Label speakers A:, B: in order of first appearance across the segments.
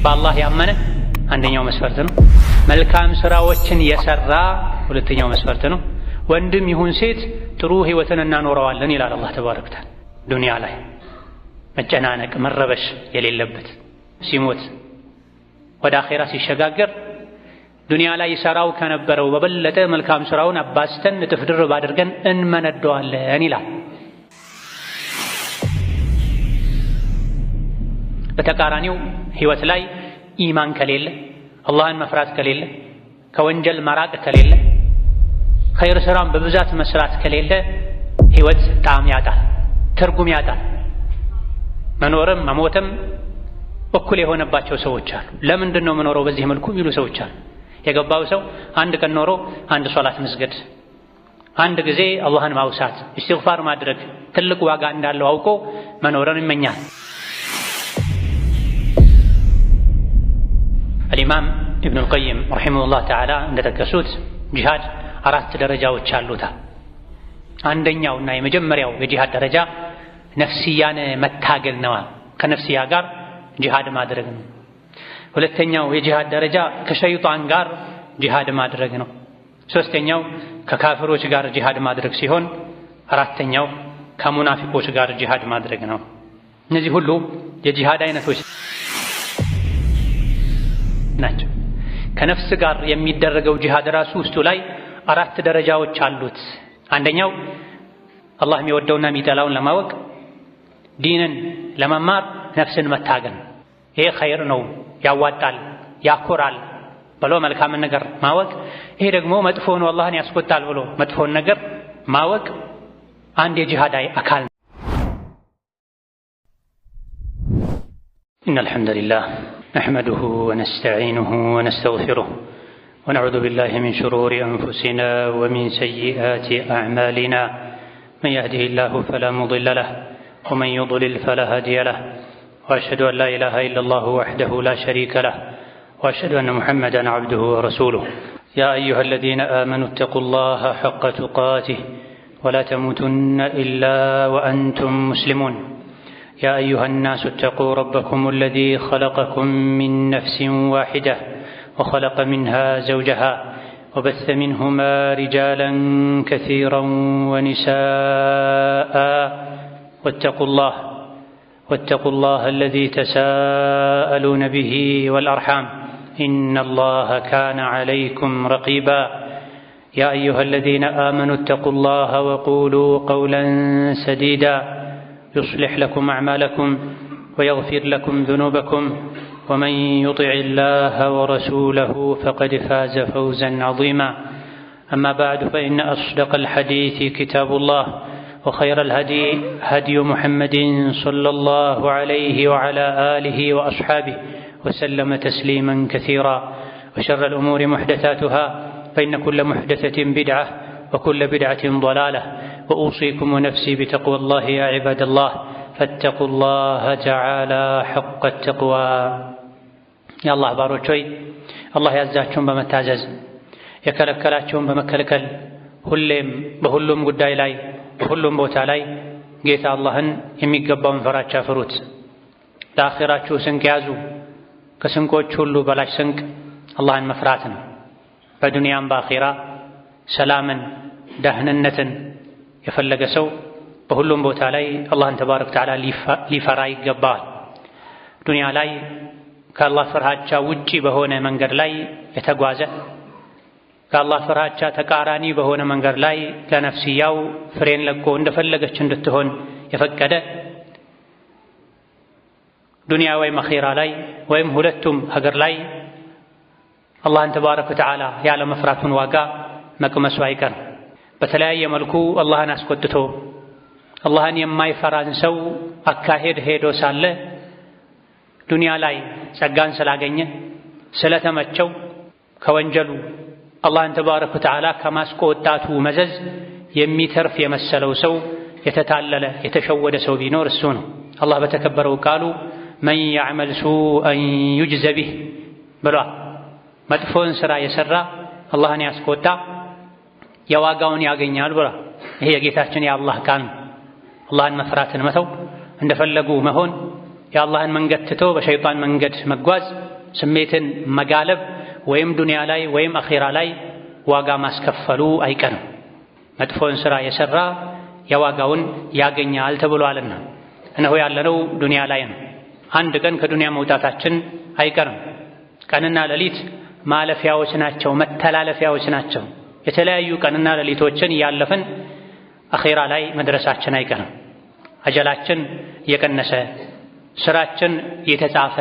A: በአላህ ያመነ አንደኛው መስፈርት ነው። መልካም ስራዎችን የሰራ ሁለተኛው መስፈርት ነው። ወንድም ይሁን ሴት ጥሩ ህይወትን እናኖረዋለን ይላል አላህ ተባረከ ወተዓላ። ዱንያ ላይ መጨናነቅ መረበሽ የሌለበት ሲሞት ወደ አኼራ ሲሸጋገር ዱንያ ላይ ሰራው ከነበረው በበለጠ መልካም ስራውን አባስተን እጥፍ ድርብ አድርገን እንመነደዋለን ይላል። በተቃራኒው ህይወት ላይ ኢማን ከሌለ፣ አላህን መፍራት ከሌለ፣ ከወንጀል መራቅ ከሌለ፣ ኸይር ስራን በብዛት መስራት ከሌለ ህይወት ጣዕም ያጣል፣ ትርጉም ያጣል። መኖርም መሞትም እኩል የሆነባቸው ሰዎች አሉ። ለምንድን ነው የምኖረው በዚህ መልኩ የሚሉ ሰዎች አሉ። የገባው ሰው አንድ ቀን ኖሮ አንድ ሶላት መስገድ፣ አንድ ጊዜ አላህን ማውሳት፣ ኢስቲግፋር ማድረግ ትልቅ ዋጋ እንዳለው አውቆ መኖርን ይመኛል። አልኢማም ኢብኑል ቀይም ረሒመሁላህ ተዓላ እንደጠቀሱት ጂሃድ 4 ደረጃዎች አሉት። አንደኛውና የመጀመሪያው የጂሃድ ደረጃ ነፍስያን መታገል ነው። ከነፍስያ ጋር ጂሃድ ማድረግ ነው። ሁለተኛው የጂሃድ ደረጃ ከሸይጣን ጋር ጂሃድ ማድረግ ነው። ሶስተኛው ከካፍሮች ጋር ጂሃድ ማድረግ ሲሆን አራተኛው ከሙናፊቆች ጋር ጂሃድ ማድረግ ነው። እነዚህ ሁሉ የጂሃድ አይነቶች ናቸው። ከነፍስ ጋር የሚደረገው ጂሃድ ራሱ ውስጡ ላይ 4 ደረጃዎች አሉት። አንደኛው አላህ የሚወደውና የሚጠላውን ለማወቅ ዲንን ለመማር ነፍስን መታገል። ይሄ ኸይር ነው፣ ያዋጣል፣ ያኮራል ብሎ መልካምን ነገር ማወቅ፣ ይሄ ደግሞ መጥፎ ነው፣ አላህን ያስቆጣል ብሎ መጥፎን ነገር ማወቅ አንድ የጂሃድ አካል ነው። ኢነል ሐምደሊላህ ነሕመዱሁ ወነስተዒኑሁ ወነስተግፊሩሁ ወነዑዙ ቢላሂ ሚን ሹሩሪ አንፉሲና ወሚን ሰይአቲ አዕማሊና መን የህዲሂላሁ ፈላ ሙዲለ ለሁ ወመን ዩድሊል ፈላ ሃዲየ ለሁ وأشهد أن لا إله إلا الله وحده لا شريك له وأشهد أن محمدًا عبده ورسوله يا أيها الذين آمنوا اتقوا الله حق تقاته ولا تموتن إلا وأنتم مسلمون يا أيها الناس اتقوا ربكم الذي خلقكم من نفس واحدة وخلق منها زوجها وبث منهما رجالا كثيرا ونساء واتقوا الله الذي تساءلون به والأرحام إن الله كان عليكم رقيبا يا أيها الذين آمنوا اتقوا الله وقولوا قولا سديدا يصلح لكم أعمالكم ويغفر لكم ذنوبكم ومن يطع الله ورسوله فقد فاز فوزا عظيما أما بعد فإن أصدق الحديث كتاب الله وخير الهدي هدي محمد صلى الله عليه وعلى آله وأصحابه وسلم تسليما كثيرا وشر الأمور محدثاتها فإن كل محدثة بدعة وكل بدعة ضلالة وأوصيكم ونفسي بتقوى الله يا عباد الله فاتقوا الله تعالى حق التقوى يا الله باروچوي الله ያዛችሁን በመታዘዝ የከለከላችሁን በመከልከል ሁሌም በሁሉም ጉዳይ ላይ በሁሉም ቦታ ላይ ጌታ አላህን የሚገባውን ፍራቻ ፍሩት። ለአኺራችሁ ስንቅ ያዙ። ከስንቆች ሁሉ በላጭ ስንቅ አላህን መፍራት ነው። በዱንያም በአኺራ ሰላምን ደህንነትን የፈለገ ሰው በሁሉም ቦታ ላይ አላህን ተባረከ ወተዓላ ሊፈራ ይገባል። ዱንያ ላይ ከአላህ ፍርሃቻ ውጪ በሆነ መንገድ ላይ የተጓዘ ከአላህ ፍርሃቻ ተቃራኒ በሆነ መንገድ ላይ ለነፍስያው ፍሬን ለቆ እንደፈለገች እንድትሆን የፈቀደ ዱንያ ወይም አኺራ ላይ ወይም ሁለቱም ሀገር ላይ አላህን ተባረከ ወተዓላ ያለ መፍራቱን ዋጋ መቅመሱ አይቀርም። በተለያየ መልኩ አላህን አስቆጥቶ አላህን የማይፈራን ሰው አካሄድ ሄዶ ሳለ ዱንያ ላይ ጸጋን ስላገኘ ስለተመቸው ከወንጀሉ አላህን ተባረከ ወተዓላ ከማስቆጣቱ መዘዝ የሚተርፍ የመሰለው ሰው የተታለለ የተሸወደ ሰው ቢኖር እሱ ነው። አላህ በተከበረው ቃሉ መን ያዕመል ሱአን ዩጅዘ ቢህ ብሏል። መጥፎን ስራ የሰራ አላህን ያስቆጣ የዋጋውን ያገኛል ብሏል። ይሄ የጌታችን የአላህ ቃል ነው። አላህን መፍራትን መተው እንደፈለጉ መሆን የአላህን መንገድ ትቶ በሸይጣን መንገድ መጓዝ ስሜትን መጋለብ ወይም ዱንያ ላይ ወይም አኺራ ላይ ዋጋ ማስከፈሉ አይቀርም። መጥፎን ሥራ የሠራ የዋጋውን ያገኛል ተብሏልና እነሆ ያለነው ዱንያ ላይ ነው። አንድ ቀን ከዱንያ መውጣታችን አይቀርም። ቀንና ሌሊት ማለፊያዎች ናቸው፣ መተላለፊያዎች ናቸው። የተለያዩ ቀንና ሌሊቶችን እያለፍን አኺራ ላይ መድረሳችን አይቀርም። አጀላችን እየቀነሰ ስራችን እየተጻፈ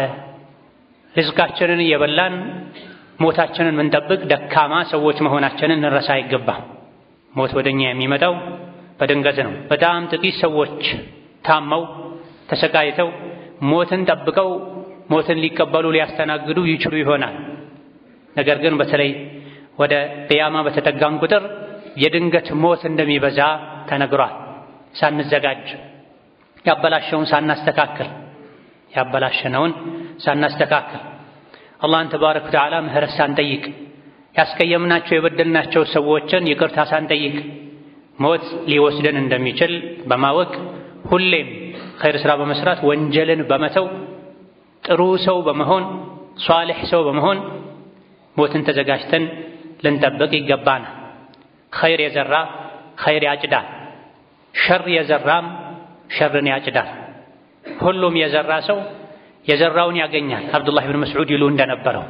A: ሪዝቃችንን እየበላን ሞታችንን ምንጠብቅ ደካማ ሰዎች መሆናችንን እንረሳ አይገባም። ሞት ወደኛ የሚመጣው በድንገት ነው። በጣም ጥቂት ሰዎች ታመው ተሰቃይተው ሞትን ጠብቀው ሞትን ሊቀበሉ ሊያስተናግዱ ይችሉ ይሆናል። ነገር ግን በተለይ ወደ ቅያማ በተጠጋን ቁጥር የድንገት ሞት እንደሚበዛ ተነግሯል። ሳንዘጋጅ ያበላሸነውን ሳናስተካክል አላህን ተባረከ ወተዓላ ምህረት ሳንጠይቅ ያስቀየምናቸው የበደልናቸው ሰዎችን ይቅርታ ሳንጠይቅ ሞት ሊወስደን እንደሚችል በማወቅ ሁሌም ኸይር ሥራ በመስራት ወንጀልን በመተው ጥሩ ሰው በመሆን ሷሊሕ ሰው በመሆን ሞትን ተዘጋጅተን ልንጠብቅ ይገባናል። ኸይር የዘራ ኸይር ያጭዳል፣ ሸር የዘራም ሸርን ያጭዳል። ሁሉም የዘራ ሰው የዘራውን ያገኛል። አብዱላህ ብን መስዑድ ይሉ እንደነበረው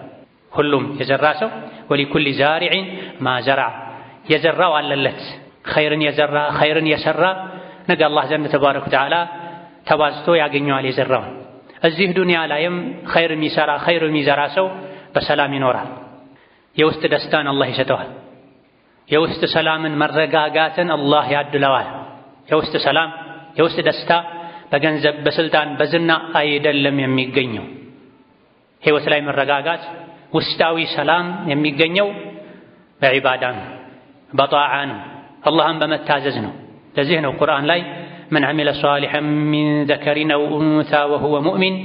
A: ሁሉም የዘራ ሰው ወሊኩሊ ዛሪዕን ማ ዘረዐ፣ የዘራው አለለት። ኸይርን የዘራ ኸይርን የሰራ ነገ አላህ ዘንድ ተባረከ ወተዓላ ተባዝቶ ያገኘዋል የዘራውን። እዚህ ዱንያ ላይም ኸይር የሚሰራ ኸይር የሚዘራ ሰው በሰላም ይኖራል። የውስጥ ደስታን አላህ ይሰጠዋል። የውስጥ ሰላምን መረጋጋትን አላህ ያድለዋል። የውስጥ ሰላም የውስጥ ደስታ በገንዘብ በስልጣን በዝና አይደለም የሚገኘው። ሕይወት ላይ መረጋጋት ውስጣዊ ሰላም የሚገኘው በዒባዳ ነው፣ በጣዓ ነው፣ አላህን በመታዘዝ ነው። ለዚህ ነው ቁርአን ላይ መን ዐሚለ ሷሊሐን ሚን ዘከሪን አው ኡንሳ ወሁወ ሙእሚን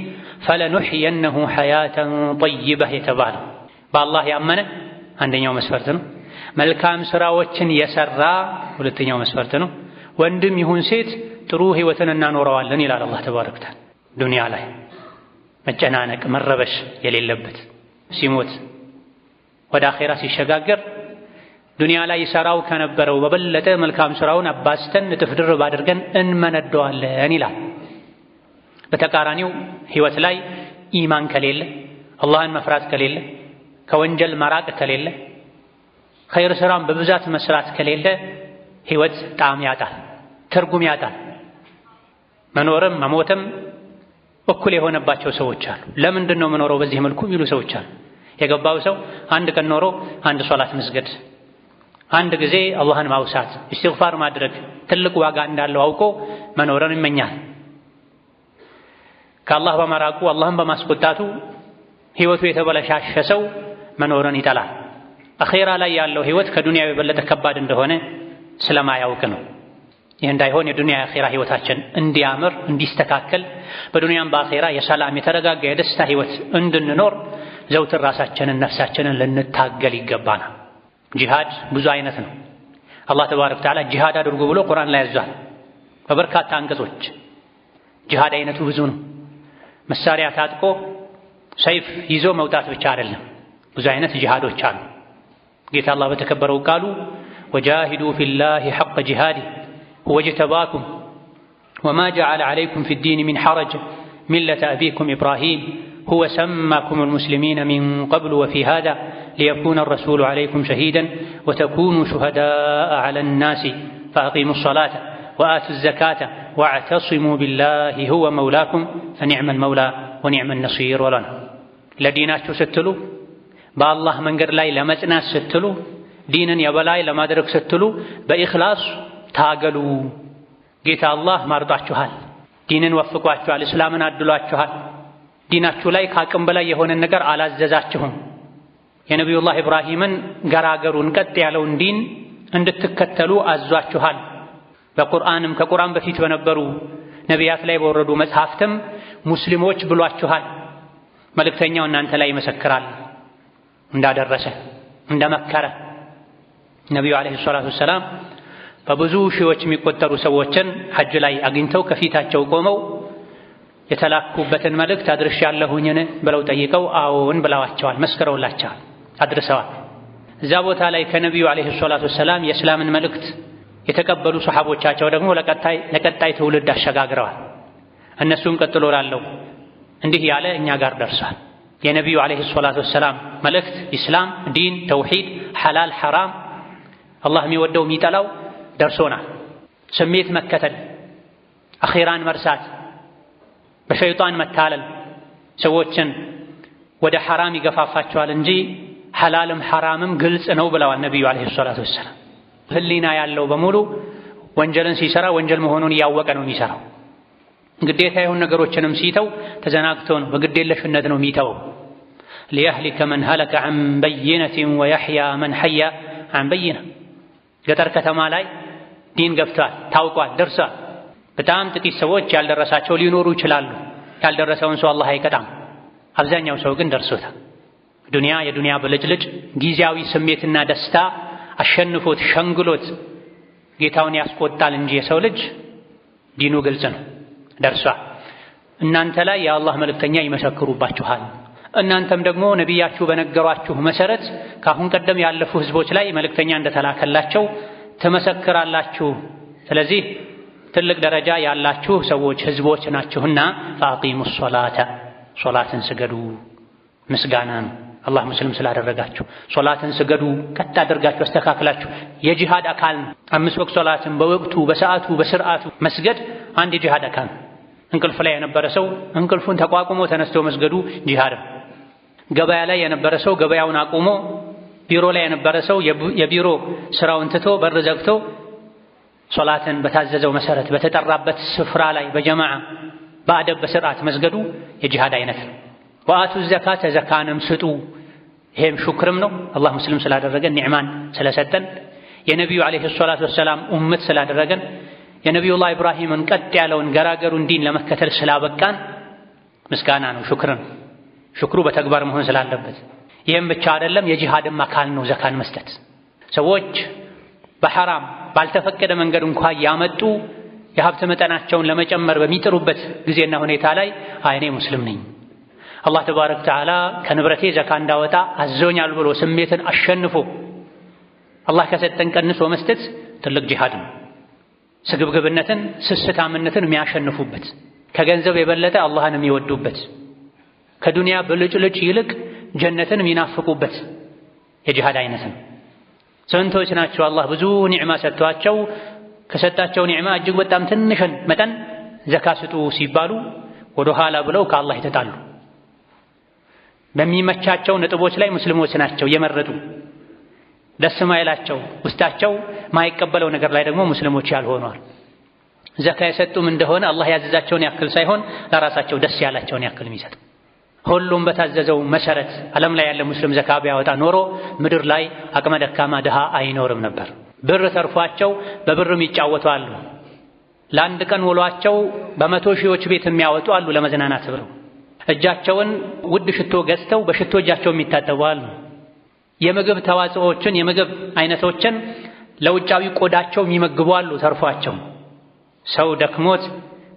A: ፈለኑሕየነሁ ሐያተን ጠይበህ የተባለው። በአላህ ያመነ አንደኛው መስፈርት ነው። መልካም ሥራዎችን የሠራ ሁለተኛው መስፈርት ነው። ወንድም ይሁን ሴት ጥሩ ሕይወትን እናኖረዋለን ይላል አላህ ተባረከ ወተዓላ። ዱንያ ላይ መጨናነቅ መረበሽ የሌለበት ሲሞት ወደ አኼራ ሲሸጋገር ዱንያ ላይ ይሠራው ከነበረው በበለጠ መልካም ሥራውን አባዝተን እጥፍ ድርብ አድርገን እንመነደዋለን ይላል። በተቃራኒው ሕይወት ላይ ኢማን ከሌለ፣ አላህን መፍራት ከሌለ፣ ከወንጀል መራቅ ከሌለ፣ ኸይር ሥራን በብዛት መስራት ከሌለ ሕይወት ጣዕም ያጣል፣ ትርጉም ያጣል። መኖርም መሞትም እኩል የሆነባቸው ሰዎች አሉ። ለምንድን ነው መኖረው በዚህ መልኩ የሚሉ ሰዎች አሉ። የገባው ሰው አንድ ቀን ኖሮ አንድ ሶላት መስገድ፣ አንድ ጊዜ አላህን ማውሳት፣ ኢስቲግፋር ማድረግ ትልቅ ዋጋ እንዳለው አውቆ መኖርን ይመኛል። ከአላህ በመራቁ አላህን በማስቆጣቱ ሕይወቱ የተበለሻሸ ሰው መኖርን ይጠላል። አኼራ ላይ ያለው ሕይወት ከዱንያው የበለጠ ከባድ እንደሆነ ስለማያውቅ ነው። ይህ እንዳይሆን የዱንያ የአኼራ ሕይወታችን እንዲያምር እንዲስተካከል በዱንያም በአኼራ የሰላም የተረጋጋ የደስታ ሕይወት እንድንኖር ዘውትር ራሳችንን ነፍሳችንን ልንታገል ይገባናል። ጂሃድ ብዙ አይነት ነው። አላህ ተባረከ ወተዓላ ጂሃድ አድርጉ ብሎ ቁርአን ላይ ያዟል በበርካታ አንቀጾች። ጂሃድ አይነቱ ብዙ ነው። መሳሪያ ታጥቆ ሰይፍ ይዞ መውጣት ብቻ አይደለም፣ ብዙ አይነት ጂሃዶች አሉ። ጌታ አላህ በተከበረው ቃሉ ወጃሂዱ ፊላሂ ሐቀ ጂሃዲህ ሁወ እጅተባኩም ወማ ጀዐለ ዐለይኩም ፊዲን ሚን ሐረጅ ሚለተ አቢኩም ኢብራሂም ሁወ ሰማኩሙል ሙስሊሚነ ሚን ቀብሉ ወፊ ሃዛ ሊየኩነ ረሱሉ ዐለይኩም ሸሂደን ወተኩኑ ሹሀዳአ ዐለን ናሲ ፈአቂሙስ ሰላተ ወአቱዝ ዘካተ ወዕተሲሙ ቢላሂ ሁወ መውላኩም ፈኒዕመል መውላ ወኒዕመን ነሲር ወለና። ለዲናችሁ ስትሉ በአላህ መንገድ ላይ ለመጽናት ስትሉ ዲንን የበላይ ለማድረግ ስትሉ በኢኽላስ ታገሉ። ጌታ አላህ ማርጧችኋል፣ ዲንን ወፍቋችኋል፣ እስላምን አድሏችኋል። ዲናችሁ ላይ ከአቅም በላይ የሆነን ነገር አላዘዛችሁም። የነቢዩላህ ኢብራሂምን ገራገሩን ቀጥ ያለውን ዲን እንድትከተሉ አዟችኋል። በቁርአንም ከቁርአን በፊት በነበሩ ነቢያት ላይ በወረዱ መጽሐፍትም ሙስሊሞች ብሏችኋል። መልእክተኛው እናንተ ላይ ይመሰክራል እንዳደረሰ እንደመከረ። ነቢዩ ዓለይሂ ሰላቱ ወሰላም በብዙ ሺዎች የሚቆጠሩ ሰዎችን ሐጅ ላይ አግኝተው ከፊታቸው ቆመው የተላኩበትን መልእክት አድርሻለሁኝን ብለው ጠይቀው አዎን ብለዋቸዋል፣ መስክረውላቸዋል፣ አድርሰዋል። እዛ ቦታ ላይ ከነቢዩ ዓለይሂ ሰላቱ ወሰላም የእስላምን መልእክት የተቀበሉ ሰሓቦቻቸው ደግሞ ለቀጣይ ትውልድ አሸጋግረዋል። እነሱም ቀጥሎ ላለው እንዲህ ያለ እኛ ጋር ደርሷል። የነቢዩ ዓለይሂ ሰላቱ ወሰላም መልእክት ኢስላም፣ ዲን፣ ተውሂድ፣ ሐላል፣ ሐራም፣ አላህ የሚወደው የሚጠላው ደርሶናል። ስሜት መከተል፣ አኺራን መርሳት፣ በሸይጣን መታለል ሰዎችን ወደ ሐራም ይገፋፋቸዋል እንጂ ሐላልም ሐራምም ግልጽ ነው ብለዋል ነቢዩ ዓለይሂ ሰላቱ ወሰላም። ህሊና ያለው በሙሉ ወንጀልን ሲሰራ ወንጀል መሆኑን እያወቀ ነው የሚሰራው። ግዴታ የሆኑ ነገሮችንም ሲተው ተዘናግቶ ነው፣ በግዴለሽነት ነው የሚተወው። ሊየህሊከ መን ሀለከ ዐን በይነትን ወየሕያ መን ሐያ ዐን በይነ። ገጠር ከተማ ላይ ዲን ገብቷል፣ ታውቋል፣ ደርሷል። በጣም ጥቂት ሰዎች ያልደረሳቸው ሊኖሩ ይችላሉ። ያልደረሰውን ሰው አላህ አይቀጣም። አብዛኛው ሰው ግን ደርሶታል። ዱንያ የዱንያ ብልጭልጭ ጊዜያዊ ስሜትና ደስታ አሸንፎት ሸንግሎት ጌታውን ያስቆጣል እንጂ የሰው ልጅ ዲኑ ግልጽ ነው፣ ደርሷል። እናንተ ላይ የአላህ መልእክተኛ ይመሰክሩባችኋል። እናንተም ደግሞ ነቢያችሁ በነገሯችሁ መሰረት ከአሁን ቀደም ያለፉ ህዝቦች ላይ መልእክተኛ እንደተላከላቸው ትመሰክራላችሁ። ስለዚህ ትልቅ ደረጃ ያላችሁ ሰዎች ህዝቦች ናችሁና ፈአቂሙ ሶላተ፣ ሶላትን ስገዱ። ምስጋና ነው አላህ ሙስሊም ስላደረጋችሁ። ሶላትን ስገዱ፣ ቀጥ አድርጋችሁ አስተካክላችሁ። የጂሃድ አካል ነው። 5 ወቅት ሶላትን በወቅቱ በሰዓቱ በስርዓቱ መስገድ አንድ የጂሃድ አካል ነው። እንቅልፍ ላይ የነበረ ሰው እንቅልፉን ተቋቁሞ ተነስቶ መስገዱ ጂሃድ። ገበያ ላይ የነበረ ሰው ገበያውን አቁሞ፣ ቢሮ ላይ የነበረ ሰው የቢሮ ስራውን ትቶ በር ዘግቶ ሶላትን በታዘዘው መሰረት በተጠራበት ስፍራ ላይ በጀማዓ በአደብ በስርዓት መስገዱ የጂሃድ አይነት ነው። ወአቱ ዘካተ፣ ዘካንም ስጡ። ይሄም ሹክርም ነው አላህ ሙስሊም ስላደረገን ኒዕማን ስለሰጠን የነቢዩ ዓለይሂ ሰላቱ ወሰላም ኡመት ስላደረገን የነቢዩላህ ኢብራሂምን ቀጥ ያለውን ገራገሩን ዲን ለመከተል ስላበቃን ምስጋና ነው፣ ሹክር ነው። ሹክሩ በተግባር መሆን ስላለበት። ይህም ብቻ አይደለም፣ የጂሃድም አካል ነው ዘካን መስጠት። ሰዎች በሐራም ባልተፈቀደ መንገድ እንኳን ያመጡ የሀብት መጠናቸውን ለመጨመር በሚጥሩበት ጊዜና ሁኔታ ላይ እኔ ሙስሊም ነኝ፣ አላህ ተባረከ ወተዓላ ከንብረቴ ዘካ እንዳወጣ አዞኛል ብሎ ስሜትን አሸንፎ አላህ ከሰጠን ቀንሶ መስጠት ትልቅ ጂሃድ ነው። ስግብግብነትን ስስታምነትን የሚያሸንፉበት፣ ከገንዘብ የበለጠ አላህን የሚወዱበት፣ ከዱንያ ብልጭልጭ ይልቅ ጀነትን የሚናፍቁበት የጂሃድ አይነት ነው። ስንቶች ናቸው አላህ ብዙ ኒዕማ ሰጥቷቸው ከሰጣቸው ኒዕማ እጅግ በጣም ትንሽን መጠን ዘካ ስጡ ሲባሉ ወደ ኋላ ብለው ከአላህ የተጣሉ። በሚመቻቸው ነጥቦች ላይ ሙስሊሞች ናቸው የመረጡ፣ ደስ ማይላቸው ውስጣቸው ማይቀበለው ነገር ላይ ደግሞ ሙስሊሞች ያልሆኗል። ዘካ የሰጡም እንደሆነ አላህ ያዘዛቸውን ያክል ሳይሆን ለራሳቸው ደስ ያላቸውን ያክል የሚሰጡ። ሁሉም በታዘዘው መሰረት ዓለም ላይ ያለ ሙስሊም ዘካ ቢያወጣ ኖሮ ምድር ላይ አቅመ ደካማ ድሃ አይኖርም ነበር። ብር ተርፏቸው በብርም ይጫወቱ አሉ። ለአንድ ቀን ውሏቸው በመቶ ሺዎች ቤት የሚያወጡ አሉ ለመዝናናት ብለው። እጃቸውን ውድ ሽቶ ገዝተው በሽቶ እጃቸው የሚታጠቡ አሉ። የምግብ ተዋጽኦችን የምግብ አይነቶችን ለውጫዊ ቆዳቸው የሚመግቡ አሉ ተርፏቸው። ሰው ደክሞት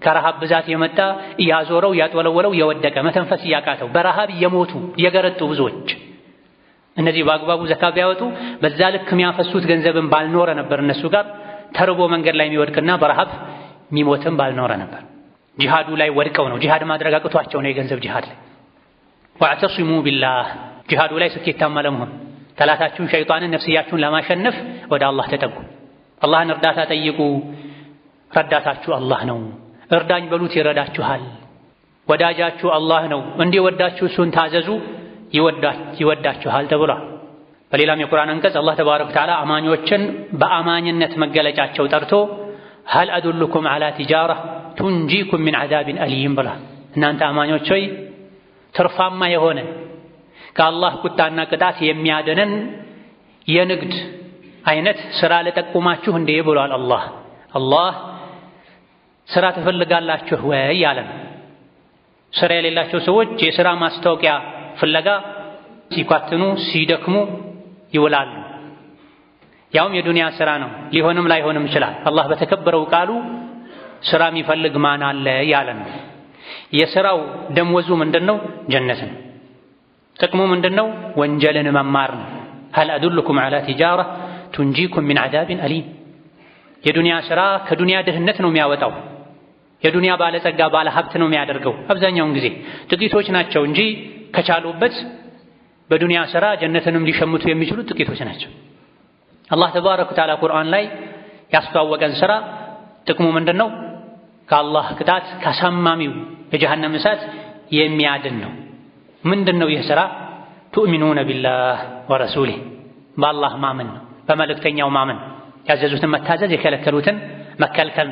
A: ከረሃብ ብዛት የመጣ እያዞረው እያጥወለወለው የወደቀ መተንፈስ እያቃተው በረሃብ እየሞቱ እየገረጡ ብዙዎች። እነዚህ በአግባቡ ዘካ ቢያወጡ በዛ ልክ የሚያፈሱት ገንዘብን ባልኖረ ነበር። እነሱ ጋር ተርቦ መንገድ ላይ የሚወድቅና በረሃብ የሚሞትም ባልኖረ ነበር። ጂሃዱ ላይ ወድቀው ነው፣ ጂሃድ ማድረግ አቅቷቸው ነው የገንዘብ ጂሃድ ላይ። ወአዕተሲሙ ቢላህ፣ ጂሃዱ ላይ ስኬታማ ለመሆን ጠላታችሁን ሸይጣንን ነፍስያችሁን ለማሸነፍ ወደ አላህ ተጠጉ። አላህን እርዳታ ጠይቁ። ረዳታችሁ አላህ ነው። እርዳኝ በሉት ይረዳችኋል። ወዳጃችሁ አላህ ነው። እንዲወዳችሁ እሱን ታዘዙ ይወዳችኋል ተብሏል። በሌላም የቁርአን አንቀጽ አላህ ተባረከ ወተዓላ አማኞችን በአማኝነት መገለጫቸው ጠርቶ ሀል አዱልኩም ዐላ ቲጃራ ቱንጂኩም ሚን ዐዛቢን አሊም ብሏል። እናንተ አማኞች ሆይ ትርፋማ የሆነ ከአላህ ቁጣና ቅጣት የሚያድነን የንግድ አይነት ስራ ልጠቁማችሁ እንዴ ብሏል አላህ። አላህ ስራ ትፈልጋላችሁ ወይ ያለን። ስራ የሌላቸው ሰዎች የስራ ማስታወቂያ ፍለጋ ሲኳትኑ ሲደክሙ ይውላሉ። ያውም የዱንያ ስራ ነው፣ ሊሆንም ላይሆንም ይችላል። አላህ በተከበረው ቃሉ ስራ የሚፈልግ ማን አለ ያለን። የሥራው ደመወዙ ምንድነው? ጀነት ነው። ጥቅሙ ምንድነው? ወንጀልን መማር ነው። هل أدلكم على تجارة تنجيكم من عذاب أليم የዱንያ ሥራ ከዱንያ ድህነት ነው የሚያወጣው። የዱንያ ባለጸጋ ባለ ሀብት ነው የሚያደርገው። አብዛኛውን ጊዜ ጥቂቶች ናቸው እንጂ ከቻሉበት በዱንያ ሥራ ጀነትንም ሊሸምቱ የሚችሉ ጥቂቶች ናቸው። አላህ ተባረከ ወተዓላ ቁርአን ላይ ያስተዋወቀን ሥራ ጥቅሙ ምንድነው? ከአላህ ቅጣት ካሳማሚው የጀሃነም እሳት የሚያድን ነው። ምንድነው ይህ ሥራ? ቱእሚኑነ ቢላህ ወረሱሊህ በአላህ ማመን ነው፣ በመልእክተኛው ማመን፣ ያዘዙትን መታዘዝ የከለከሉትን መከልከል።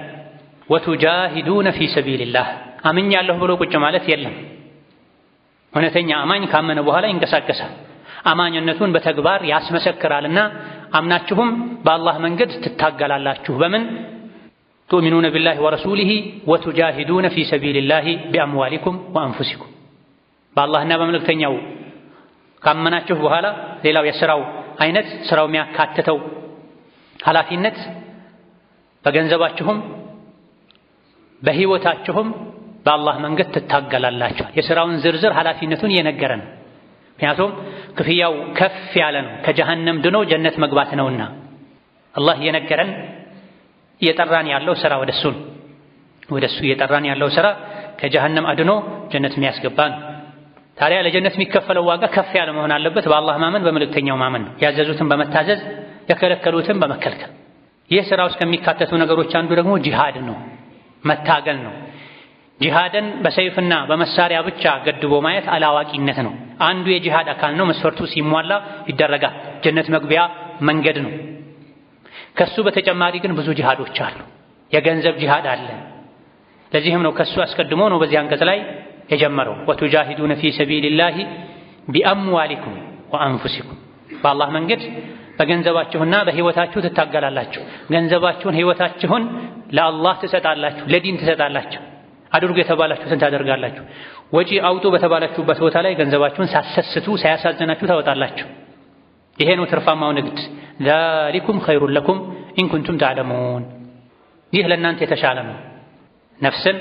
A: ወቱጃሂዱነ ፊ ሰቢልላህ አምኛለሁ ብሎ ቁጭ ማለት የለም። እውነተኛ አማኝ ካመነ በኋላ ይንቀሳቀሳል። አማኝነቱን በተግባር ያስመሰክራልና አምናችሁም በአላህ መንገድ ትታገላላችሁ። በምን? ቱእሚኑነ ቢላሂ ወረሱሊሂ ወቱጃሂዱነ ፊ ሰቢልላሂ ቢአምዋሊኩም ወአንፉሲኩም በአላህና በመልእክተኛው ካመናችሁ በኋላ ሌላው የሥራው አይነት ሥራው የሚያካትተው ኃላፊነት በገንዘባችሁም በሕይወታችሁም በአላህ መንገድ ትታገላላችሁ። የሥራውን ዝርዝር ኃላፊነቱን እየነገረን፣ ምክንያቱም ክፍያው ከፍ ያለ ነው፣ ከጀሃነም ድኖ ጀነት መግባት ነውና አላህ እየነገረን እየጠራን ያለው ሥራ ወደሱ እየጠራን ያለው ሥራ ከጀሃነም አድኖ ጀነት የሚያስገባ ነው። ታዲያ ለጀነት የሚከፈለው ዋጋ ከፍ ያለ መሆን አለበት። በአላህ ማመን፣ በመልእክተኛው ማመን ነው። ያዘዙትን በመታዘዝ የከለከሉትን በመከልከል። ይህ ሥራ ውስጥ ከሚካተቱ ነገሮች አንዱ ደግሞ ጂሃድ ነው፣ መታገል ነው። ጂሃድን በሰይፍና በመሳሪያ ብቻ ገድቦ ማየት አላዋቂነት ነው። አንዱ የጂሃድ አካል ነው። መስፈርቱ ሲሟላ ይደረጋል። ጀነት መግቢያ መንገድ ነው። ከሱ በተጨማሪ ግን ብዙ ጂሃዶች አሉ። የገንዘብ ጂሃድ አለ። ለዚህም ነው ከሱ አስቀድሞ ነው በዚህ አንቀጽ ላይ የጀመረው ወቱጃሂዱነ ፊ ሰቢልላሂ ቢአምዋሊኩም ወአንፉሲኩም በአላህ መንገድ በገንዘባችሁና በሕይወታችሁ ትታገላላችሁ። ገንዘባችሁን ሕይወታችሁን ለአላህ ትሰጣላችሁ፣ ለዲን ትሰጣላችሁ። አድርጉ የተባላችሁትን ታደርጋላችሁ። ወጪ አውጡ በተባላችሁበት ቦታ ላይ ገንዘባችሁን ሳትሰስቱ ሳያሳዝናችሁ ታወጣላችሁ። ይሄ ነው ትርፋማው ንግድ። ዛሊኩም ኸይሩን ለኩም ኢን ኩንቱም ተዕለሙን ይህ ለእናንተ የተሻለ ነው። ነፍስን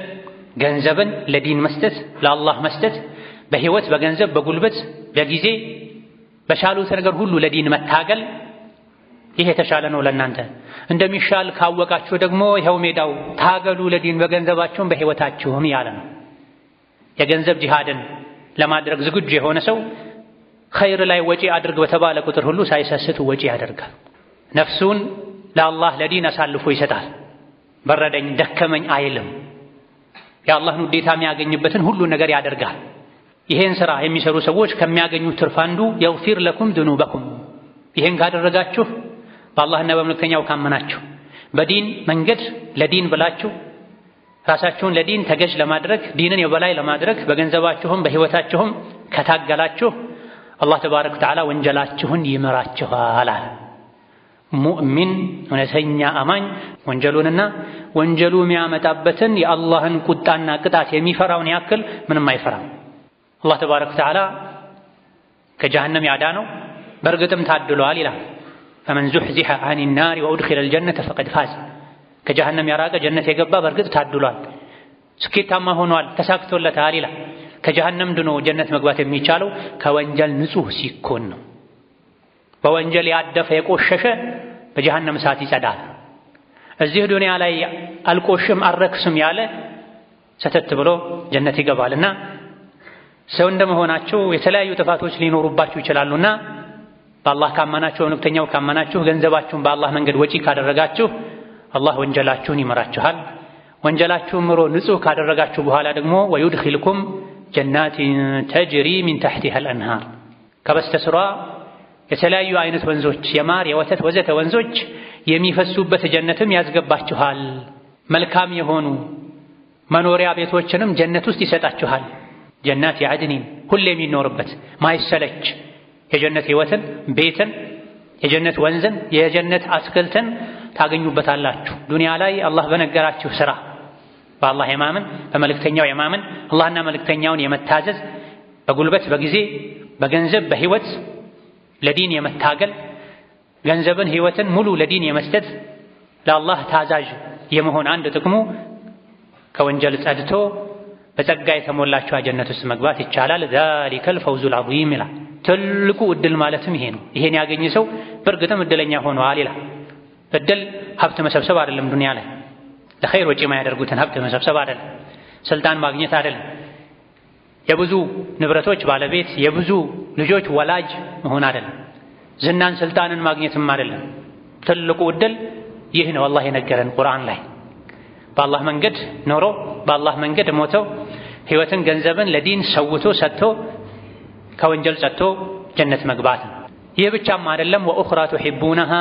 A: ገንዘብን ለዲን መስጠት፣ ለአላህ መስጠት፣ በሕይወት በገንዘብ በጉልበት በጊዜ በቻሉት ነገር ሁሉ ለዲን መታገል ይህ የተሻለ ነው ለእናንተ። እንደሚሻል ካወቃችሁ ደግሞ ይኸው ሜዳው ታገሉ ለዲን በገንዘባችሁም በሕይወታችሁም ያለ ነው። የገንዘብ ጂሃድን ለማድረግ ዝግጁ የሆነ ሰው ኸይር ላይ ወጪ አድርግ በተባለ ቁጥር ሁሉ ሳይሰስት ወጪ ያደርጋል። ነፍሱን ለአላህ ለዲን አሳልፎ ይሰጣል። በረደኝ ደከመኝ አይልም። የአላህን ውዴታ የሚያገኝበትን ሁሉ ነገር ያደርጋል። ይሄን ሥራ የሚሰሩ ሰዎች ከሚያገኙት ትርፍ አንዱ የግፊር ለኩም ዝኑበኩም ይሄን ካደረጋችሁ በአላህና በመልእክተኛው ካመናችሁ በዲን መንገድ ለዲን ብላችሁ ራሳችሁን ለዲን ተገዥ ለማድረግ ዲንን የበላይ ለማድረግ በገንዘባችሁም በሕይወታችሁም ከታገላችሁ አላህ ተባረከ ወተዓላ ወንጀላችሁን ይምራችኋል። ሙእሚን እውነተኛ አማኝ ወንጀሉንና ወንጀሉ የሚያመጣበትን የአላህን ቁጣና ቅጣት የሚፈራውን ያክል ምንም አይፈራም። አላህ ተባረከ ወተዓላ ከጀሃነም ያዳነው በእርግጥም ታድሏል ይላል። ፈመን ዙሕዚሐ አኒ ናሪ ወኡድኺለል ጀነተ ፈቀድ ፋዝ ከጀሃነም ያራቀ ጀነት የገባ በእርግጥ ታድሏል፣ ስኬታማ ሆኗል፣ ተሳክቶለታል ይላል። ከጀሃነም ድኖ ጀነት መግባት የሚቻለው ከወንጀል ንጹሕ ሲኮን ነው። በወንጀል ያደፈ የቆሸሸ በጀሃነም እሳት ይጸዳል። እዚህ ዱንያ ላይ አልቆሽም አልረክስም ያለ ሰተት ብሎ ጀነት ይገባልና ሰው እንደመሆናችሁ የተለያዩ ጥፋቶች ሊኖሩባችሁ ይችላሉና በአላህ ካመናችሁ በመልእክተኛው ካመናችሁ ገንዘባችሁን በአላህ መንገድ ወጪ ካደረጋችሁ አላህ ወንጀላችሁን ይመራችኋል። ወንጀላችሁን ምሮ ንጹሕ ካደረጋችሁ በኋላ ደግሞ ወዩድኺልኩም ጀናቲን ተጅሪ ሚን ተሕቲሃ አልአንሃር ከበስተስሯ የተለያዩ አይነት ወንዞች የማር የወተት ወዘተ ወንዞች የሚፈሱበት ጀነትም ያስገባችኋል። መልካም የሆኑ መኖሪያ ቤቶችንም ጀነት ውስጥ ይሰጣችኋል። ጀናት የዐድኒን ሁሌ የሚኖርበት ማይሰለች የጀነት ሕይወትን ቤትን የጀነት ወንዝን የጀነት አትክልትን ታገኙበታላችሁ። ዱንያ ላይ አላህ በነገራችሁ ሥራ በአላህ የማመን በመልእክተኛው የማመን አላህና መልእክተኛውን የመታዘዝ በጉልበት በጊዜ በገንዘብ በሕይወት ለዲን የመታገል ገንዘብን ሕይወትን ሙሉ ለዲን የመስጠት ለአላህ ታዛዥ የመሆን አንድ ጥቅሙ ከወንጀል ጸድቶ በጸጋ የተሞላችው ጀነት ውስጥ መግባት ይቻላል። ዛሊከል ፈውዙል ዐዚም ይላል። ትልቁ እድል ማለትም ይሄ ነው። ይሄን ያገኘ ሰው በእርግጥም እድለኛ ሆኗል ይላል። እድል ሀብት መሰብሰብ አይደለም። ዱንያ ላይ ለኸይር ወጪ የማያደርጉትን ሀብት መሰብሰብ አይደለም። ስልጣን ማግኘት አይደለም። የብዙ ንብረቶች ባለቤት የብዙ ልጆች ወላጅ መሆን አይደለም። ዝናን ስልጣንን ማግኘትም አይደለም። ትልቁ እድል ይህ ነው። አላህ የነገረን ቁርአን ላይ በአላህ መንገድ ኖሮ በአላህ መንገድ ሞተው ህይወትን ገንዘብን ለዲን ሰውቶ ሰጥቶ ከወንጀል ጸጥቶ ጀነት መግባት ነው። ይህ ብቻም አይደለም። ወኡኽራ ቱሒቡነሃ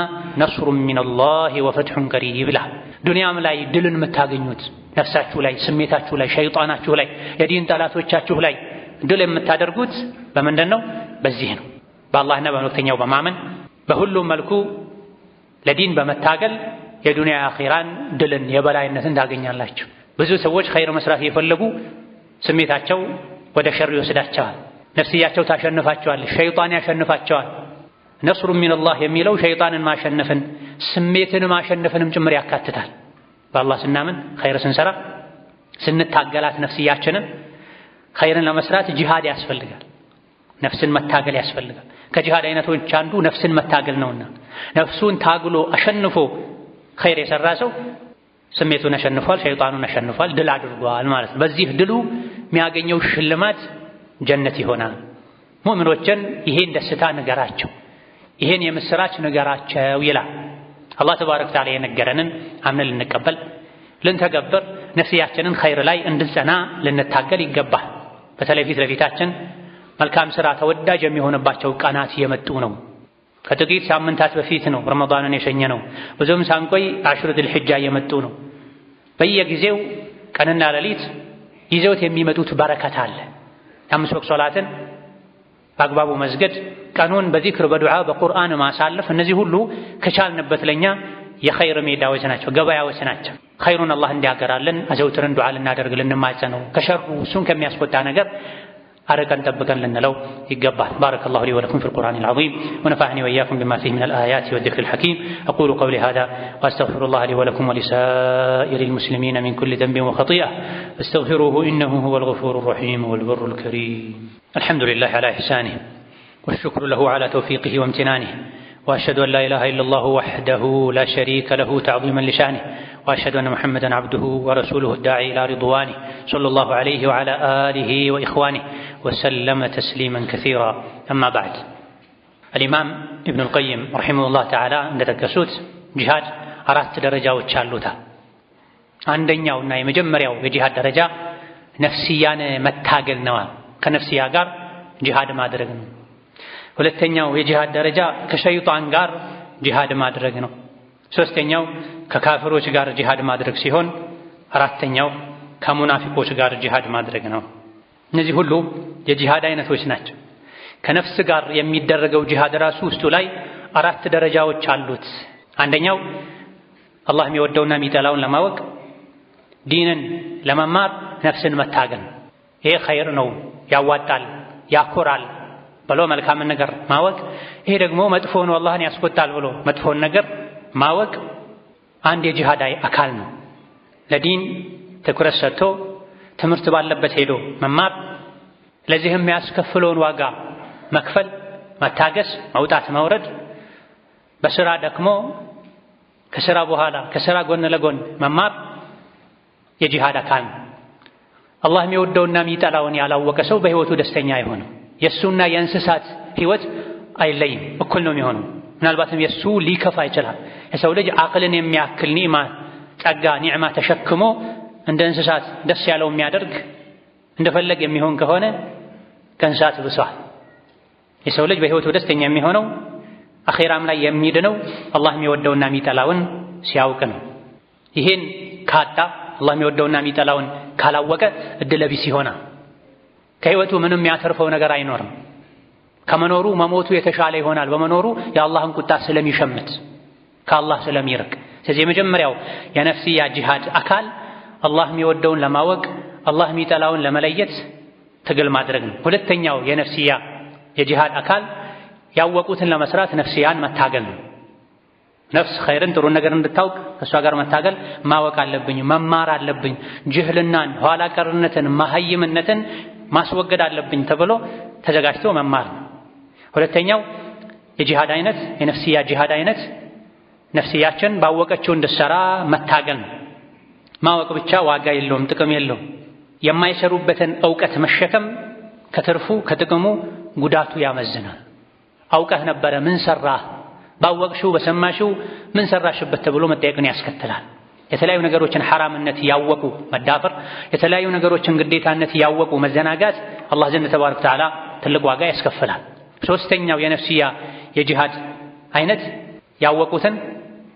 A: ነስሩን ሚነላሂ ወፈትሑን ቀሪብ ይላል። ዱንያም ላይ ድልን የምታገኙት ነፍሳችሁ ላይ፣ ስሜታችሁ ላይ፣ ሸይጣናችሁ ላይ፣ የዲን ጠላቶቻችሁ ላይ ድል የምታደርጉት በምንድን ነው? በዚህ ነው። በአላህና በመልእክተኛው በማመን በሁሉም መልኩ ለዲን በመታገል የዱንያ አኺራን ድልን የበላይነትን ታገኛላችሁ። ብዙ ሰዎች ኸይር መስራት የፈለጉ ስሜታቸው ወደ ሸር ይወስዳቸዋል። ነፍስያቸው ታሸንፋቸዋለች፣ ሸይጣን ያሸንፋቸዋል። ነስሩ ሚነላህ የሚለው ሸይጣንን ማሸነፍን ስሜትን ማሸነፍንም ጭምር ያካትታል። በአላህ ስናምን ኸይር ስንሰራ ስንታገላት ነፍስያችንን ኸይርን ለመስራት ጂሃድ ያስፈልጋል። ነፍስን መታገል ያስፈልጋል። ከጂሃድ አይነቶች አንዱ ነፍስን መታገል ነውና ነፍሱን ታግሎ አሸንፎ ኸይር የሰራ ሰው ስሜቱን አሸንፏል፣ ሸይጣኑን አሸንፏል፣ ድል አድርጓል ማለት ነው። በዚህ ድሉ የሚያገኘው ሽልማት ጀነት ይሆናል። ሙእሚኖችን ይሄን ደስታ ንገራቸው፣ ይሄን የምስራች ንገራቸው ይላል። አላህ ተባረከ ወተዓላ የነገረንን አምነን ልንቀበል ልንተገብር ነፍስያችንን ኸይር ላይ እንድንጸና ልንታገል ይገባል። በተለይ ፊት ለፊታችን መልካም ሥራ ተወዳጅ የሚሆንባቸው ቀናት እየመጡ ነው። ከጥቂት ሳምንታት በፊት ነው ረመዳንን የሸኘ ነው። ብዙም ሳንቆይ አሽሩ ዙል ሒጃ እየመጡ ነው። በየጊዜው ቀንና ሌሊት ይዘውት የሚመጡት በረከት አለ። አምስት ወቅት ሶላትን በአግባቡ መስገድ፣ ቀኑን በዚክር በዱዓ በቁርአን ማሳለፍ፣ እነዚህ ሁሉ ከቻልንበት ለኛ የኸይር ሜዳዎች ናቸው፣ ገበያዎች ናቸው። ኸይሩን አላህ እንዲያገራልን አዘውትረን ዱዓ ልናደርግ ልንማጸነው፣ ከሸሩ እሱን ከሚያስቆጣ ነገር أرقاً طبقاً لنلو يقبع. بارك الله لي ولكم في القرآن العظيم ونفعني وإياكم بما فيه من الآيات والذكر الحكيم. أقول قولي هذا وأستغفر الله لي ولكم ولسائر المسلمين من كل ذنب وخطيئة فاستغفروه إنه هو الغفور الرحيم والبر الكريم. الحمد لله على إحسانه والشكر له على توفيقه وامتنانه وأشهد أن لا إله إلا الله وحده لا شريك له تعظيما لشانه وأشهد أن محمدًا عبده ورسوله الداعي إلى رضوانه صلى الله عليه وعلى آله وإخوانه وسلم تسليما كثيرا. أما بعد، الإمام ابن القيم رحمه الله تعالى እንደተከሱት ጂሃድ አራት ደረጃዎች አሉት። አንደኛውና የመጀመሪያው የጂሃድ ደረጃ ነፍስያን መታገል ነው። ከነፍስያ ጋር ጂሃድ ማድረግ ነው። ሁለተኛው የጂሃድ ደረጃ ከሸይጣን ጋር ጂሃድ ማድረግ ነው። ሶስተኛው ከካፍሮች ጋር ጂሃድ ማድረግ ሲሆን አራተኛው ከሙናፊቆች ጋር ጂሃድ ማድረግ ነው። እነዚህ ሁሉ የጂሃድ አይነቶች ናቸው። ከነፍስ ጋር የሚደረገው ጂሃድ ራሱ ውስጡ ላይ አራት ደረጃዎች አሉት። አንደኛው አላህ የሚወደውና የሚጠላውን ለማወቅ ዲንን ለመማር ነፍስን መታገል። ይሄ ኸይር ነው፣ ያዋጣል፣ ያኮራል ብሎ መልካምን ነገር ማወቅ፣ ይሄ ደግሞ መጥፎ ነው አላህን ያስቆጣል ብሎ መጥፎን ነገር ማወቅ አንድ የጂሃድ አካል ነው። ለዲን ትኩረት ሰጥቶ ትምህርት ባለበት ሄዶ መማር፣ ለዚህም የሚያስከፍለውን ዋጋ መክፈል፣ መታገስ፣ መውጣት መውረድ፣ በስራ ደክሞ ከስራ በኋላ ከስራ ጎን ለጎን መማር የጂሃድ አካል ነው። አላህ የሚወደውና የሚጠላውን ያላወቀ ሰው በህይወቱ ደስተኛ አይሆንም። የሱና የእንስሳት ህይወት አይለይም፣ እኩል ነው የሚሆነው። ምናልባትም የሱ ሊከፋ ይችላል። የሰው ልጅ አቅልን የሚያክል ኒዕማ ጸጋ ኒዕማ ተሸክሞ እንደ እንስሳት ደስ ያለው የሚያደርግ እንደፈለግ የሚሆን ከሆነ ከእንስሳት ብሷል። የሰው ልጅ በህይወቱ ደስተኛ የሚሆነው አኺራም ላይ የሚድነው አላህ የሚወደውና የሚጠላውን ሲያውቅ ነው። ይሄን ካጣ አላህ የሚወደውና የሚጠላውን ካላወቀ እድለቢስ ይሆናል። ከህይወቱ ምንም የሚያተርፈው ነገር አይኖርም። ከመኖሩ መሞቱ የተሻለ ይሆናል። በመኖሩ የአላህን ቁጣ ስለሚሸምት ከአላህ ስለሚርቅ። ስለዚህ የመጀመሪያው የነፍስያ ጂሃድ አካል አላህ የሚወደውን ለማወቅ አላህ የሚጠላውን ለመለየት ትግል ማድረግ ነው። ሁለተኛው የነፍስያ የጂሃድ አካል ያወቁትን ለመስራት ነፍስያን መታገል ነው። ነፍስ ኸይርን ጥሩ ነገር እንድታውቅ ከሷ ጋር መታገል ማወቅ አለብኝ፣ መማር አለብኝ፣ ጅህልናን፣ ኋላ ቀርነትን፣ መሀይምነትን ማስወገድ አለብኝ ተብሎ ተዘጋጅቶ መማር። ሁለተኛው የጂሃድ አይነት የነፍስያ ጂሃድ አይነት ነፍስያችን ባወቀችው እንድትሰራ መታገል። ማወቅ ብቻ ዋጋ የለውም፣ ጥቅም የለውም። የማይሰሩበትን ዕውቀት መሸከም ከትርፉ ከጥቅሙ ጉዳቱ ያመዝናል። አውቀህ ነበረ ምን ሰራህ፣ ባወቅሽው በሰማሽው ምን ሰራሽበት ተብሎ መጠየቅን ያስከትላል። የተለያዩ ነገሮችን ሐራምነት ያወቁ መዳፈር፣ የተለያዩ ነገሮችን ግዴታነት ያወቁ መዘናጋት አላህ ዘንድ ተባረከ ወተዓላ ትልቅ ዋጋ ያስከፍላል። ሶስተኛው የነፍስያ የጂሃድ አይነት ያወቁትን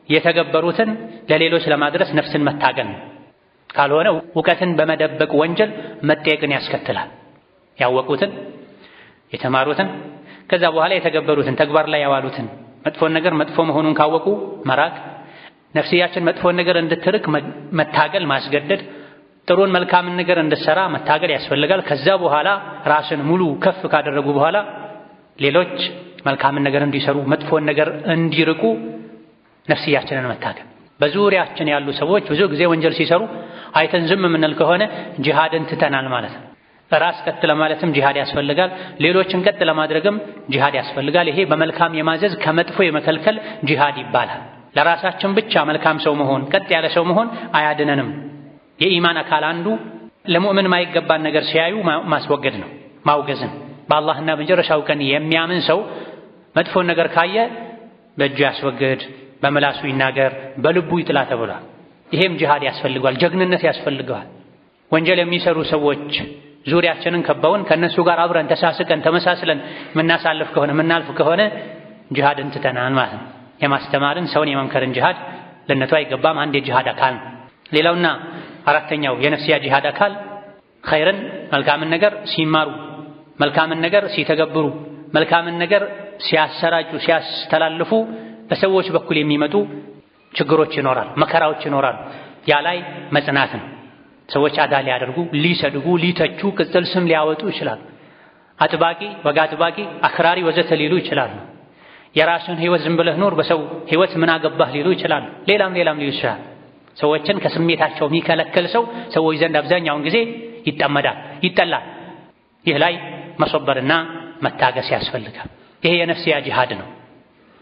A: የተገበሩትን ለሌሎች ለማድረስ ነፍስን መታገል ነው። ካልሆነ እውቀትን በመደበቅ ወንጀል መጠየቅን ያስከትላል። ያወቁትን የተማሩትን ከዛ በኋላ የተገበሩትን ተግባር ላይ ያዋሉትን መጥፎን ነገር መጥፎ መሆኑን ካወቁ መራቅ፣ ነፍስያችን መጥፎን ነገር እንድትርቅ መታገል ማስገደድ፣ ጥሩን መልካምን ነገር እንድትሰራ መታገል ያስፈልጋል። ከዛ በኋላ ራስን ሙሉ ከፍ ካደረጉ በኋላ ሌሎች መልካምን ነገር እንዲሰሩ መጥፎን ነገር እንዲርቁ ነፍስያችንን መታገል። በዙሪያችን ያሉ ሰዎች ብዙ ጊዜ ወንጀል ሲሰሩ አይተን ዝም የምንል ከሆነ ጂሃድን ትተናል ማለት ነው። ራስ ቀጥ ለማለትም ጂሃድ ያስፈልጋል። ሌሎችን ቀጥ ለማድረግም ጂሃድ ያስፈልጋል። ይሄ በመልካም የማዘዝ ከመጥፎ የመከልከል ጂሃድ ይባላል። ለራሳችን ብቻ መልካም ሰው መሆን ቀጥ ያለ ሰው መሆን አያድነንም። የኢማን አካል አንዱ ለሙእምን ማይገባን ነገር ሲያዩ ማስወገድ ነው፣ ማውገዝን። በአላህና በመጨረሻው ቀን የሚያምን ሰው መጥፎን ነገር ካየ በእጁ ያስወግድ፣ በመላሱ ይናገር፣ በልቡ ይጥላ ተብሏል። ይሄም ጂሃድ ያስፈልገዋል፣ ጀግንነት ያስፈልገዋል። ወንጀል የሚሰሩ ሰዎች ዙሪያችንን ከበውን ከነሱ ጋር አብረን ተሳስቀን ተመሳስለን የምናሳልፍ ከሆነ የምናልፍ ከሆነ ጂሃድን ትተናል ማለት ነው። የማስተማርን ሰውን የመምከርን ጂሃድ ለነቱ አይገባም፣ አንድ የጂሃድ አካል ነው። ሌላውና አራተኛው የነፍስያ ጂሃድ አካል ኸይርን መልካምን ነገር ሲማሩ፣ መልካምን ነገር ሲተገብሩ፣ መልካምን ነገር ሲያሰራጩ ሲያስተላልፉ በሰዎች በኩል የሚመጡ ችግሮች ይኖራል፣ መከራዎች ይኖራል። ያ ላይ መጽናት ነው። ሰዎች አዳ ሊያደርጉ፣ ሊሰድቡ፣ ሊተቹ፣ ቅጽል ስም ሊያወጡ ይችላል። አጥባቂ፣ ወግ አጥባቂ፣ አክራሪ ወዘተ ሊሉ ይችላሉ። የራስን ህይወት ዝም ብለህ ኖር፣ በሰው ህይወት ምን አገባህ ሊሉ ይችላሉ። ሌላም ሊሉ ይችላል። ሰዎችን ከስሜታቸው የሚከለክል ሰው ሰዎች ዘንድ አብዛኛውን ጊዜ ይጠመዳል፣ ይጠላል። ይህ ላይ መሶበርና መታገስ ያስፈልጋል። ይሄ የነፍስያ ጂሃድ ነው።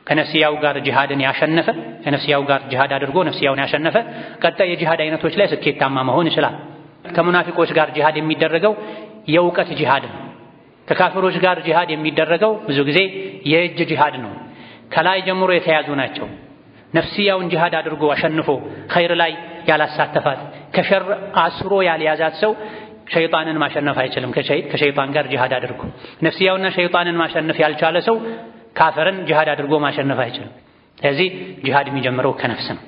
A: ከነፍስያው ጋር ጂሃድን ያሸነፈ ከነፍስያው ጋር ጂሃድ አድርጎ ነፍስያውን ያሸነፈ ቀጣይ የጂሃድ አይነቶች ላይ ስኬታማ መሆን ይችላል። ከሙናፊቆች ጋር ጂሃድ የሚደረገው የእውቀት ጂሃድ ነው። ከካፍሮች ጋር ጂሃድ የሚደረገው ብዙ ጊዜ የእጅ ጂሃድ ነው። ከላይ ጀምሮ የተያዙ ናቸው። ነፍስያውን ጂሃድ አድርጎ አሸንፎ ኸይር ላይ ያላሳተፋት ከሸር አስሮ ያልያዛት ሰው ሸይጣንን ማሸነፍ አይችልም። ከሸይጣን ጋር ጂሃድ አድርጎ ነፍስያውና ሸይጣንን ማሸነፍ ያልቻለ ሰው ካፈርን ጂሃድ አድርጎ ማሸነፍ አይችልም። ስለዚህ ጂሃድ የሚጀምረው ከነፍስ ነው።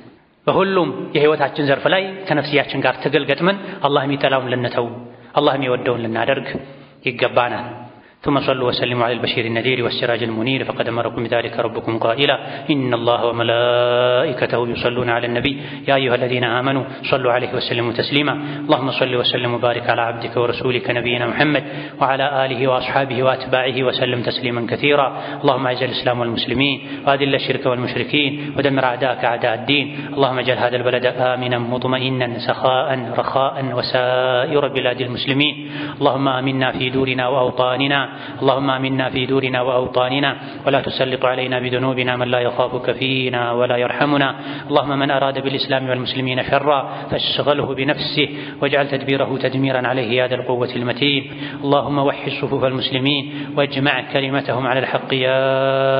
A: በሁሉም የህይወታችን ዘርፍ ላይ ከነፍስያችን ጋር ትግል ገጥመን አላህ የሚጠላውን ልንተው፣ አላህ የሚወደውን ልናደርግ ይገባናል። ثم صلوا وسلموا على البشير النذير والسراج المنير فقد أمركم بذلك ربكم قائلا إن الله وملائكته يصلون على النبي يا أيها الذين آمنوا صلوا عليه وسلموا تسليما اللهم صل وسلم وبارك على عبدك ورسولك نبينا محمد وعلى آله وأصحابه وأتباعه وسلم تسليما كثيرا اللهم أعز الإسلام والمسلمين وأذل الشرك والمشركين ودمر أعداءك أعداء الدين اللهم اجعل هذا البلد آمنا مطمئنا سخاء رخاء وسائر بلاد المسلمين اللهم آمنا في دورنا وأوطاننا اللهم آمنا في دورنا وأوطاننا ولا تسلط علينا بذنوبنا من لا يخافك فينا ولا يرحمنا اللهم من أراد بالإسلام والمسلمين شرا فاشغله بنفسه واجعل تدبيره تدميرا عليه يا ذا القوة المتين اللهم وحد صفوف المسلمين واجمع كلمتهم على الحق يا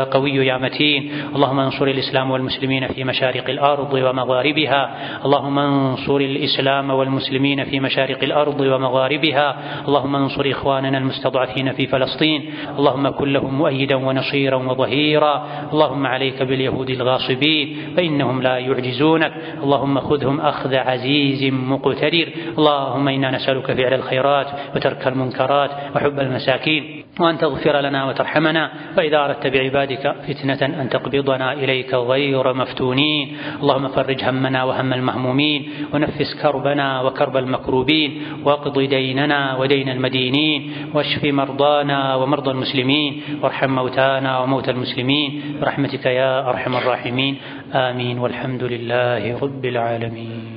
A: قوي يا متين اللهم انصر الإسلام والمسلمين في مشارق الأرض ومغاربها اللهم انصر الإسلام والمسلمين في مشارق الأرض ومغاربها اللهم انصر إخواننا المستضعفين في فلسطين اللهم كن لهم مؤيدا ونصيرا وظهيرا اللهم عليك باليهود الغاصبين فإنهم لا يعجزونك اللهم خذهم أخذ عزيز مقتدر اللهم إنا نسألك فعل الخيرات وترك المنكرات وحب المساكين وأن تغفر لنا وترحمنا، وإذا أردت بعبادك فتنة أن تقبضنا إليك غير مفتونين. اللهم فرج همنا وهم المهمومين، ونفس كربنا وكرب المكروبين، واقض ديننا ودين المدينين، واشف مرضانا ومرضى المسلمين، وارحم موتانا وموتى المسلمين برحمتك يا أرحم الراحمين. آمين، والحمد لله رب العالمين.